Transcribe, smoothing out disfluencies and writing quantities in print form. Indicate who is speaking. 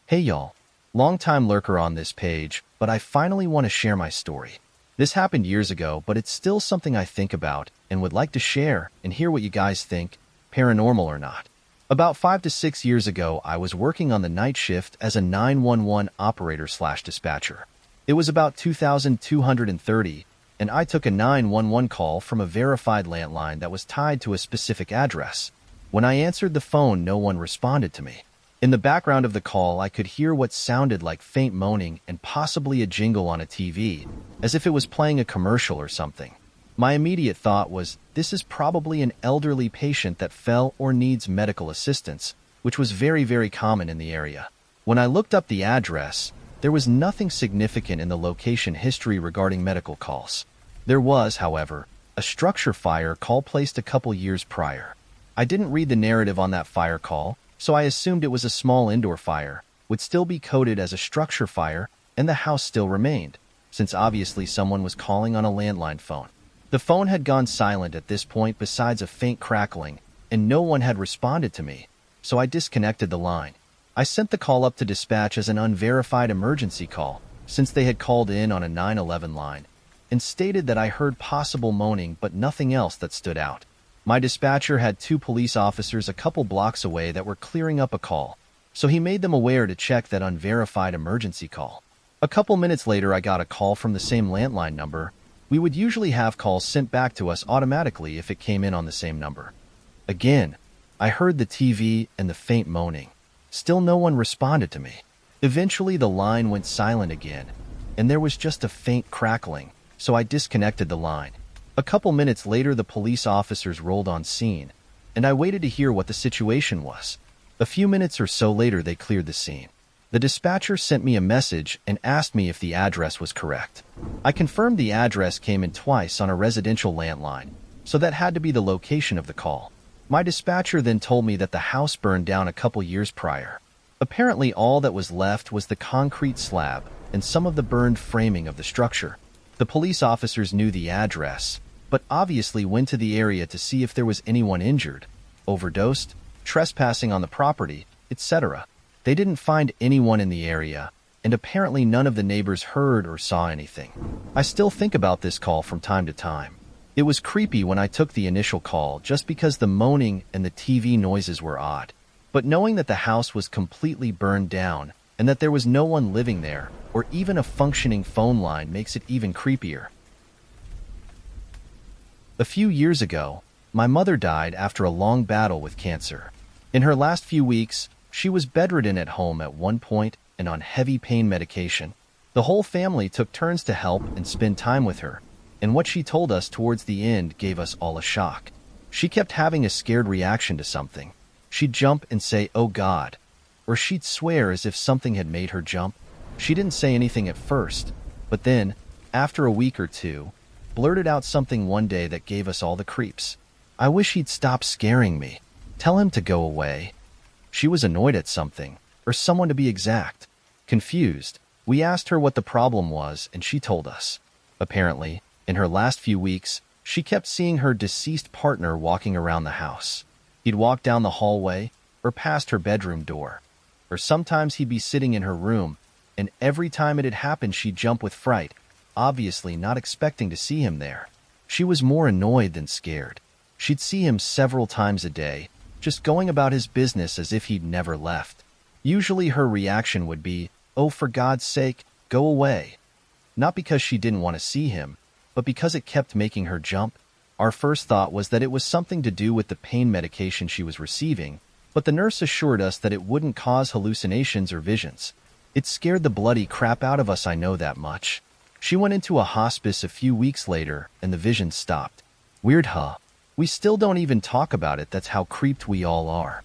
Speaker 1: Hey y'all, long-time lurker on this page, but I finally want to share my story. This happened years ago, but it's still something I think about and would like to share and hear what you guys think, paranormal or not. About 5 to 6 years ago, I was working on the night shift as a 911 operator/dispatcher. It was about 2230, and I took a 911 call from a verified landline that was tied to a specific address. When I answered the phone, no one responded to me. In the background of the call, I could hear what sounded like faint moaning and possibly a jingle on a TV, as if it was playing a commercial or something. My immediate thought was, this is probably an elderly patient that fell or needs medical assistance, which was very common in the area. When I looked up the address, there was nothing significant in the location history regarding medical calls. There was, however, a structure fire call placed a couple years prior. I didn't read the narrative on that fire call, so I assumed it was a small indoor fire, would still be coded as a structure fire, and the house still remained, since obviously someone was calling on a landline phone. The phone had gone silent at this point besides a faint crackling, and no one had responded to me, so I disconnected the line. I sent the call up to dispatch as an unverified emergency call, since they had called in on a 911 line, and stated that I heard possible moaning but nothing else that stood out. My dispatcher had 2 police officers a couple blocks away that were clearing up a call, so he made them aware to check that unverified emergency call. A couple minutes later, I got a call from the same landline number. We would usually have calls sent back to us automatically if it came in on the same number. Again, I heard the TV and the faint moaning. Still no one responded to me. Eventually the line went silent again, and there was just a faint crackling, so I disconnected the line. A couple minutes later, the police officers rolled on scene, and I waited to hear what the situation was. A few minutes or so later, they cleared the scene. The dispatcher sent me a message and asked me if the address was correct. I confirmed the address came in twice on a residential landline, so that had to be the location of the call. My dispatcher then told me that the house burned down a couple years prior. Apparently all that was left was the concrete slab and some of the burned framing of the structure. The police officers knew the address, but obviously went to the area to see if there was anyone injured, overdosed, trespassing on the property, etc. They didn't find anyone in the area, and apparently none of the neighbors heard or saw anything. I still think about this call from time to time. It was creepy when I took the initial call just because the moaning and the TV noises were odd. But knowing that the house was completely burned down and that there was no one living there or even a functioning phone line makes it even creepier. A few years ago, my mother died after a long battle with cancer. In her last few weeks, she was bedridden at home at one point and on heavy pain medication. The whole family took turns to help and spend time with her, and what she told us towards the end gave us all a shock. She kept having a scared reaction to something. She'd jump and say, "Oh God," or she'd swear as if something had made her jump. She didn't say anything at first, but then, after a week or two, blurted out something one day that gave us all the creeps. "I wish he'd stop scaring me. Tell him to go away." She was annoyed at something, or someone to be exact. Confused, we asked her what the problem was, and she told us. Apparently, in her last few weeks, she kept seeing her deceased partner walking around the house. He'd walk down the hallway, or past her bedroom door. Or sometimes he'd be sitting in her room, and every time it had happened she'd jump with fright, obviously not expecting to see him there. She was more annoyed than scared. She'd see him several times a day, just going about his business as if he'd never left. Usually her reaction would be, "Oh, for God's sake, go away." Not because she didn't want to see him, but because it kept making her jump. Our first thought was that it was something to do with the pain medication she was receiving, but the nurse assured us that it wouldn't cause hallucinations or visions. It scared the bloody crap out of us, I know that much. She went into a hospice a few weeks later, and the visions stopped. Weird, huh? We still don't even talk about it, that's how creeped we all are.